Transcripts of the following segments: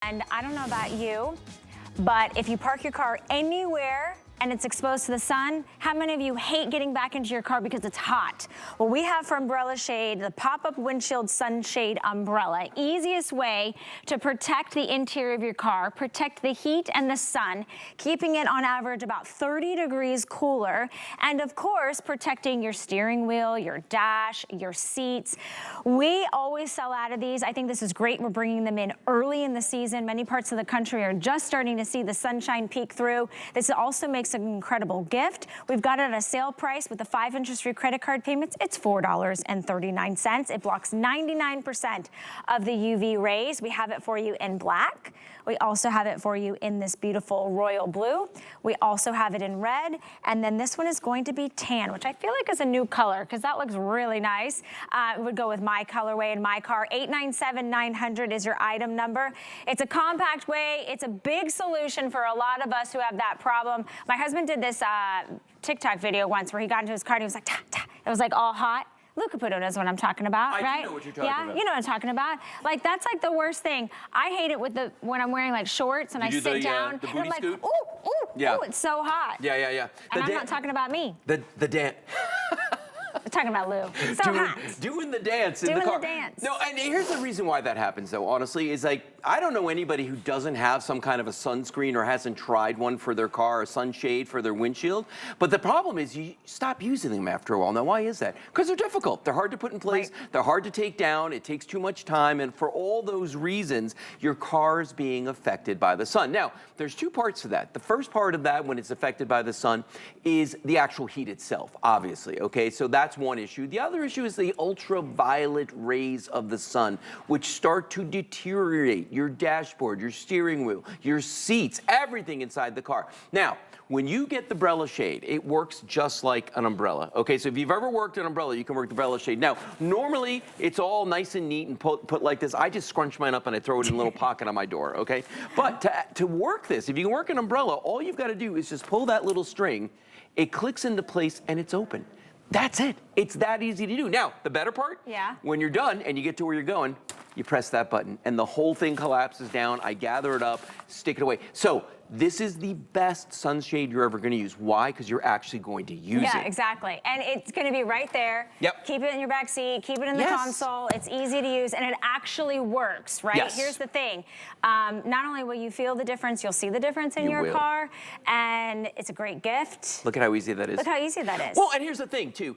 And I don't know about you, but if you park your car anywhere and it's exposed to the sun, how many of you hate getting back into your car because it's hot? Well, we have from Brella Shade the pop-up windshield sunshade umbrella. Easiest way to protect the interior of your car, protect the heat and the sun, keeping it on average about 30 degrees cooler, and of course, protecting your steering wheel, your dash, your seats. We always sell out of these. I think this is great. We're bringing them in early in the season. Many parts of the country are just starting to see the sunshine peek through. This also makes an incredible gift. We've got it at a sale price with the 5 interest-free credit card payments. It's $4.39. It blocks 99% of the UV rays. We have it for you in black. We also have it for you in this beautiful royal blue. We also have it in red. And then this one is going to be tan, which I feel like is a new color because that looks really nice. It would go with my colorway in my car. 897-900 is your item number. It's a compact way. It's a big solution for a lot of us who have that problem. My husband did this TikTok video once where he got into his car and he was like, ta, ta. It was like all hot. Luca Puto knows what I'm talking about, right? I do know what you're talking about. Yeah, you know what I'm talking about. Like, that's like the worst thing. I hate it with when I'm wearing like shorts and I sit down and I'm like, ooh, ooh, yeah. ooh, it's so hot. Yeah. And I'm not talking about me. The dance. I'm talking about Lou. So hot. Doing the dance in the car. Doing the dance. No, and here's the reason why that happens, though, honestly, is like, I don't know anybody who doesn't have some kind of a sunscreen or hasn't tried one for their car, a sunshade for their windshield. But the problem is you stop using them after a while. Now, why is that? Because they're difficult. They're hard to put in place. Right. They're hard to take down. It takes too much time. And for all those reasons, your car is being affected by the sun. Now, there's two parts to that. The first part of that, when it's affected by the sun, is the actual heat itself, obviously. Okay, so that's one issue. The other issue is the ultraviolet rays of the sun, which start to deteriorate your dashboard, your steering wheel, your seats, everything inside the car. Now, when you get the Brella Shade, it works just like an umbrella. Okay, so if you've ever worked an umbrella, you can work the Brella Shade. Now, normally it's all nice and neat and put like this. I just scrunch mine up and I throw it in a little pocket on my door, okay? But to work this, if you can work an umbrella, all you've got to do is just pull that little string, it clicks into place and it's open. That's it. It's that easy to do. Now, the better part, when you're done and you get to where you're going, you press that button and the whole thing collapses down. I gather it up, stick it away. So this is the best sunshade you're ever going to use. Why? Because you're actually going to use it. Yeah, exactly. And it's going to be right there. Yep. Keep it in your back seat. Keep it in the console. It's easy to use, and it actually works, right? Yes. Here's the thing. Not only will you feel the difference, you'll see the difference in your car, and it's a great gift. Look at how easy that is. Look how easy that is. Well, and here's the thing, too.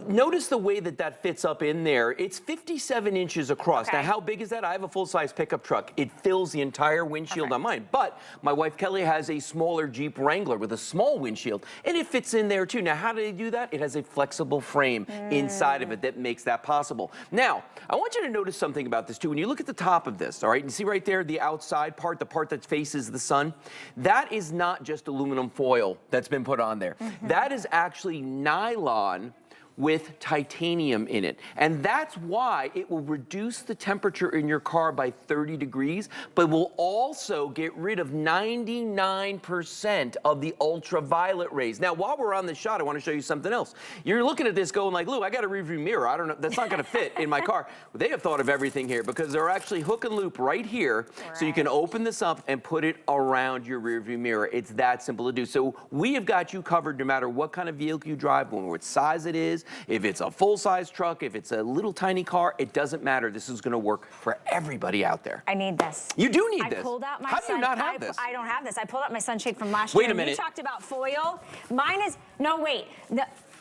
Notice the way that fits up in there. It's 57 inches across. Now, how big is that? I have a full-size pickup truck. It fills the entire windshield on mine. But my wife, Kelly, has a smaller Jeep Wrangler with a small windshield, and it fits in there too. Now, how do they do that? It has a flexible frame inside of it that makes that possible. Now, I want you to notice something about this too. When you look at the top of this, all right, you see right there the outside part, the part that faces the sun, that is not just aluminum foil that's been put on there. That is actually nylon with titanium in it. And that's why it will reduce the temperature in your car by 30 degrees, but will also get rid of 99% of the ultraviolet rays. Now, while we're on this shot, I want to show you something else. You're looking at this going like, Lou, I got a rearview mirror. I don't know, that's not gonna fit in my car. Well, they have thought of everything here because they're actually hook and loop right here. So you can open this up and put it around your rearview mirror. It's that simple to do. So we have got you covered no matter what kind of vehicle you drive, what size it is. If it's a full-size truck, if it's a little tiny car, it doesn't matter. This is going to work for everybody out there. I need this. You do need this. I pulled out my How do you not have this? I don't have this. I pulled out my sunshade from last year. Wait a minute. You talked about foil. Mine is, no, wait.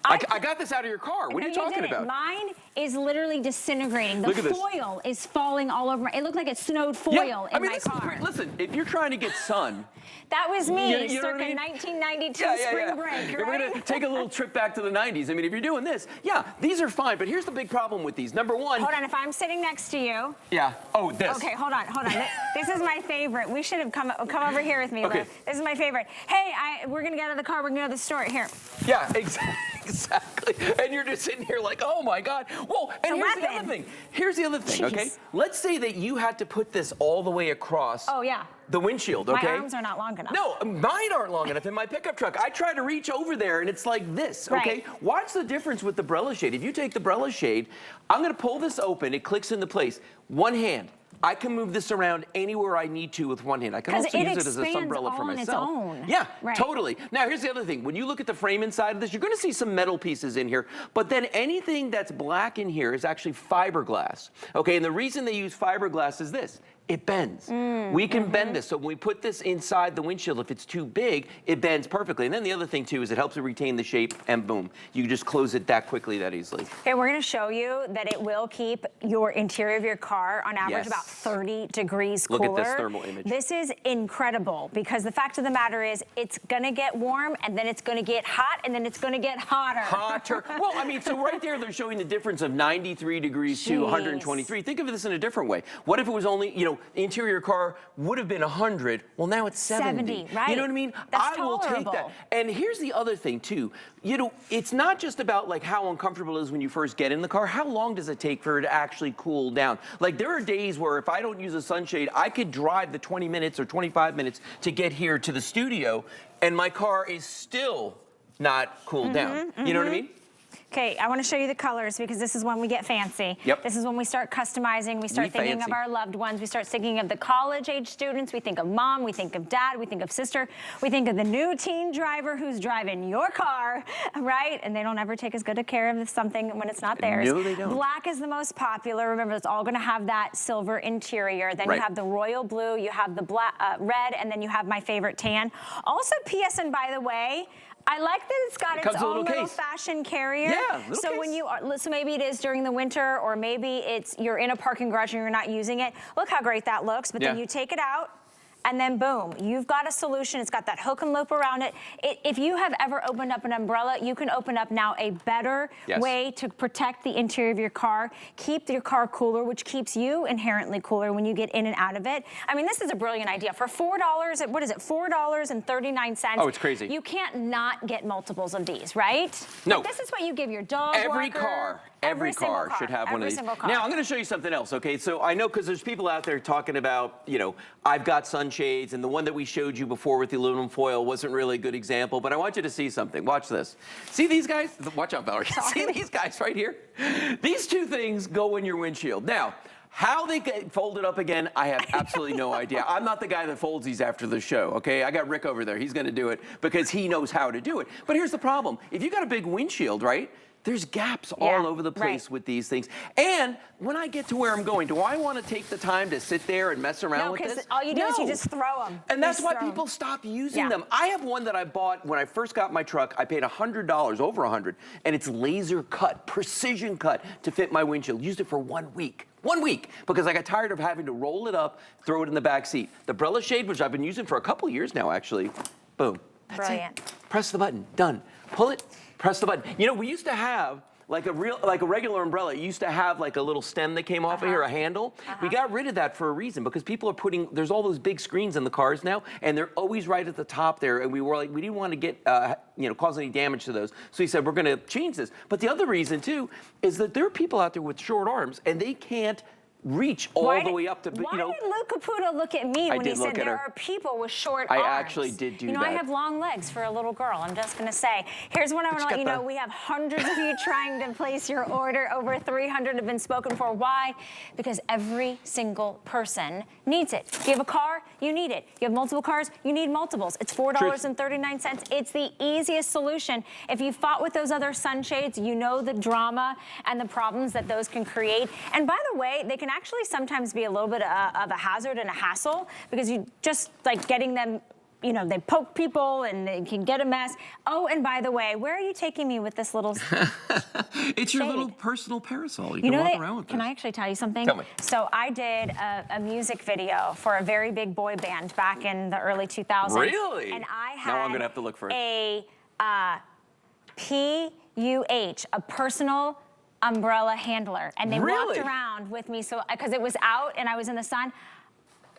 I got this out of your car. What are you talking about? Mine is literally disintegrating. The foil is falling all over. It looked like it snowed foil in my car. Listen, if you're trying to get sun. That was me, you know circa 1992 spring break, right? We're going to take a little trip back to the 90s. I mean, if you're doing this, these are fine. But here's the big problem with these. Number one. Hold on, if I'm sitting next to you. Yeah. Oh, this. Okay, hold on. This is my favorite. We should have come over here with me, Lou. This is my favorite. Hey, we're going to get out of the car. We're going to go to the store. Here. Yeah, exactly. And you're just sitting here like, oh my God. Well, and here's the other thing. Here's the other thing, okay? Let's say that you had to put this all the way across. Oh, yeah. The windshield, okay? My arms are not long enough. No, mine aren't long enough in my pickup truck. I try to reach over there and it's like this, okay? Watch the difference with the Brella Shade. If you take the Brella Shade, I'm gonna pull this open, it clicks into place. One hand, I can move this around anywhere I need to with one hand. I can also use it as a umbrella for myself. Yeah, totally. Now here's the other thing. When you look at the frame inside of this, you're gonna see some metal pieces in here, but then anything that's black in here is actually fiberglass. Okay, and the reason they use fiberglass is this. It bends. We can bend this. So when we put this inside the windshield, if it's too big, it bends perfectly. And then the other thing too is it helps it retain the shape, and boom, you can just close it that quickly, that easily. Okay, we're gonna show you that it will keep your interior of your car on average about 30 degrees cooler. Look at this thermal image. This is incredible because the fact of the matter is it's gonna get warm and then it's gonna get hot and then it's gonna get hotter. Hotter. Well, I mean, so right there they're showing the difference of 93 degrees to 123. Think of this in a different way. What if it was only, you know, interior car would have been 100, well now it's 70. Right. You know what I mean? That's I will take that. And here's the other thing too. You know, it's not just about like how uncomfortable it is when you first get in the car. How long does it take for it to actually cool down? Like there are days where if I don't use a sunshade, I could drive the 20 minutes or 25 minutes to get here to the studio and my car is still not cooled down. You know what I mean? Okay, I want to show you the colors because this is when we get fancy. This is when we start customizing, we start thinking of our loved ones, we start thinking of the college-age students, we think of mom, we think of dad, we think of sister, we think of the new teen driver who's driving your car, right? And they don't ever take as good a care of something when it's not theirs. No, they don't. Black is the most popular. Remember, it's all going to have that silver interior. Then you have the royal blue, you have the black, red, and then you have my favorite tan. Also, P.S. and by the way, I like that it's got its own little fashion carrier. Yeah, little so case. when you are, so maybe it is during the winter, or maybe it's you're in a parking garage and you're not using it. Look how great that looks. But then you take it out, and then boom, you've got a solution. It's got that hook and loop around it. If you have ever opened up an umbrella, you can open up now a better way to protect the interior of your car, keep your car cooler, which keeps you inherently cooler when you get in and out of it. I mean, this is a brilliant idea. For $4, what is it, $4.39? Oh, it's crazy. You can't not get multiples of these, right? No. But this is what you give your dog Every car should have one of these. Now, I'm going to show you something else, okay? So I know because there's people out there talking about, you know, I've got sunshades, and the one that we showed you before with the aluminum foil wasn't really a good example, but I want you to see something. Watch this. See these guys? Watch out, Valerie. See these guys right here? These two things go in your windshield. Now, how they get folded up again, I have absolutely no idea. I'm not the guy that folds these after the show, okay? I got Rick over there. He's going to do it because he knows how to do it. But here's the problem. If you got a big windshield, right? There's gaps all over the place with these things. And when I get to where I'm going, do I want to take the time to sit there and mess around with this? No, because all you do is you just throw them. And that's why people stop using them. I have one that I bought when I first got my truck. I paid $100, over $100, and it's laser cut, precision cut to fit my windshield. Used it for 1 week. 1 week, because I got tired of having to roll it up, throw it in the back seat. The Brella Shade, which I've been using for a couple years now, actually, boom. That's it. Press the button, done. Pull it, press the button. You know, we used to have like a regular umbrella. It used to have like a little stem that came off of here, a handle. We got rid of that for a reason, because people are putting, there's all those big screens in the cars now, and they're always right at the top there, and we were like, we didn't want to get, you know, cause any damage to those. So he said, we're going to change this. But the other reason too is that there are people out there with short arms, and they can't reach all the way up to, you know. Why did Luke Caputo look at me when he said there are people with short arms? I actually did do that. You know, I have long legs for a little girl, I'm just gonna say. Here's what I wanna let you know. We have hundreds of you trying to place your order. Over 300 have been spoken for. Why? Because every single person needs it. If you have a car, you need it. You have multiple cars, you need multiples. It's $4.39. It's the easiest solution. If you fought with those other sunshades, you know the drama and the problems that those can create. And by the way, they can actually sometimes be a little bit of a hazard and a hassle, because you just like getting them, you know, they poke people and they can get a mess. Oh, and by the way, where are you taking me with this little It's your little personal parasol. You can walk around with it. Can I actually tell you something? Tell me. So I did a music video for a very big boy band back in the early 2000s. Really? And I had now I'm gonna have to look for it. A PUH, a personal umbrella handler, and they walked around with me, so because it was out and I was in the sun.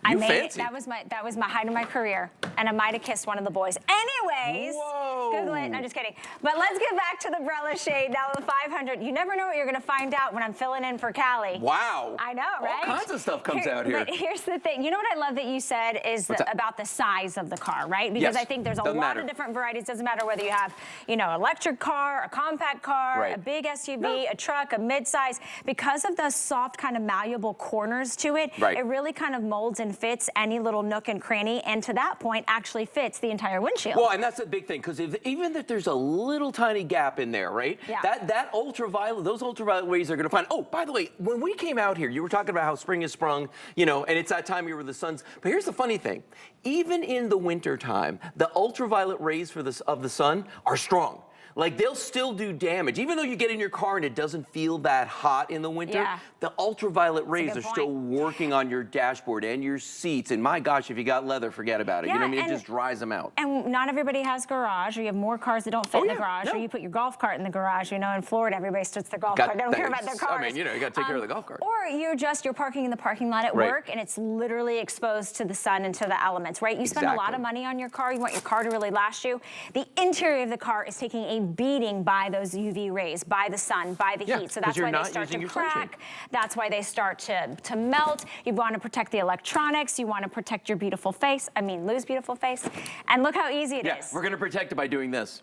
I made it. That was my height of my career, and I might have kissed one of the boys. Anyways, Whoa. Google it. No, just kidding. But let's get back to the Brella Shade. Now the 500. You never know what you're going to find out when I'm filling in for Callie. Wow. I know, right? All kinds of stuff comes out here. But here's the thing. You know what I love that you said is about the size of the car, right? Because Yes. I think there's a Doesn't lot matter. of different varieties. Doesn't matter whether you have, you know, electric car, a compact car, Right. a big SUV, a truck, a midsize. Because of the soft kind of malleable corners to it, Right. it really kind of molds and fits any little nook and cranny, and to that point actually fits the entire windshield. Well, and that's a big thing, because even if there's a little tiny gap in there, right? Yeah. That ultraviolet, those ultraviolet rays are going to find. Oh, by the way, when we came out here, you were talking about how spring is sprung, you know, and it's that time of year where the sun's. But here's the funny thing: even in the winter time, the ultraviolet rays of the sun are strong. Like, they'll still do damage. Even though you get in your car and it doesn't feel that hot in the winter, Yeah. the ultraviolet rays good are point. still working on your dashboard and your seats. And my gosh, if you got leather, forget about it. You know what I mean? It just dries them out. And not everybody has garage, or you have more cars that don't fit in the garage, or you put your golf cart in the garage. You know, in Florida, everybody sits their golf cart. They don't care about their cars. I mean, you know, you got to take care of the golf cart. Or you're parking in the parking lot at work, and it's literally exposed to the sun and to the elements, right? You spend a lot of money on your car. You want your car to really last you. The interior of the car is taking a beating by those UV rays, by the sun, by the heat. So that's why they start to crack. That's why they start to melt. You want to protect the electronics. You want to protect your beautiful face. I mean, Lou's beautiful face. And look how easy it is. We're going to protect it by doing this.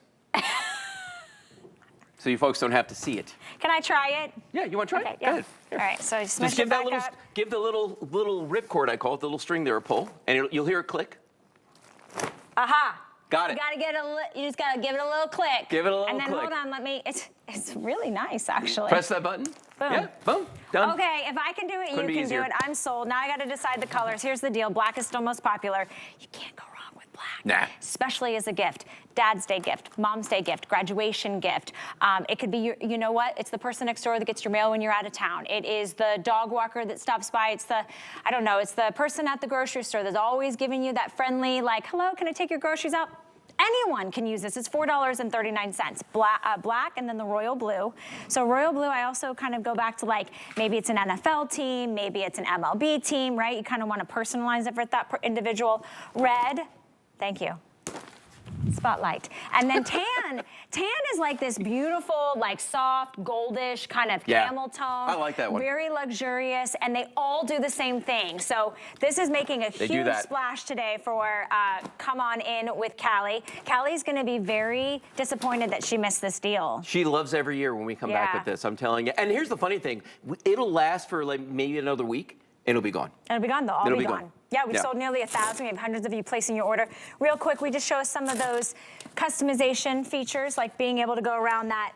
So you folks don't have to see it. Can I try it? Yeah, you want to try Okay, it? yeah. Go ahead. Here. All right, so just give that back up. give the little ripcord, I call it, the little string there a pull, and you'll hear a click. Aha. Got it. You gotta you just gotta give it a little click. Give it a little click. And then click. hold on, it's really nice, actually. Press that button. Boom. Yeah, boom, done. Okay, if I can do it, Couldn't be you can easier. do it. I'm sold. Now I gotta decide the colors. Here's the deal. Black is still most popular. You can't go wrong with black. Nah. Especially as a gift. Dad's Day gift, Mom's Day gift, graduation gift. It could be you know what? It's the person next door that gets your mail when you're out of town. It is the dog walker that stops by. It's I don't know, it's the person at the grocery store that's always giving you that friendly, like, hello, can I take your groceries out? Anyone can use this. It's $4.39. Black and then the royal blue. So royal blue, I also kind of go back to, like, maybe it's an NFL team, maybe it's an MLB team, right? You kind of want to personalize it for that individual. Red, thank you. Spotlight. And then tan. Tan is like this beautiful, like soft, goldish kind of camel tone. I like that one. Very luxurious, and they all do the same thing. So this is making a huge splash today for Come On In with Callie. Callie's gonna be very disappointed that she missed this deal. She loves every year when we come back with this, I'm telling you. And here's the funny thing, it'll last for like maybe another week. It'll be gone. It'll be gone, though. It'll be gone. Yeah, we've sold nearly 1,000. We have hundreds of you placing your order. Real quick, we just show us some of those customization features, like being able to go around that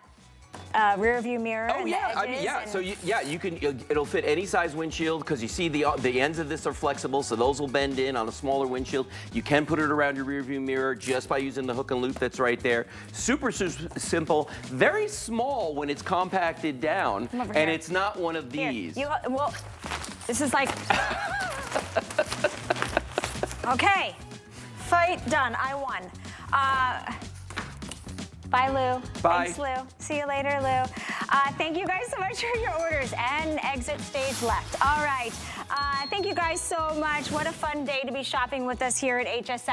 rear view mirror. Oh, yeah. I mean, yeah. So, you can, it'll fit any size windshield, because you see the ends of this are flexible, so those will bend in on a smaller windshield. You can put it around your rear view mirror just by using the hook and loop that's right there. Super simple. Very small when it's compacted down, and it's not one of these. Well, this is like... Okay. Fight done. I won. Bye, Lou. Bye. Thanks, Lou. See you later, Lou. Thank you guys so much for your orders, and exit stage left. All right. Thank you guys so much. What a fun day to be shopping with us here at HSN.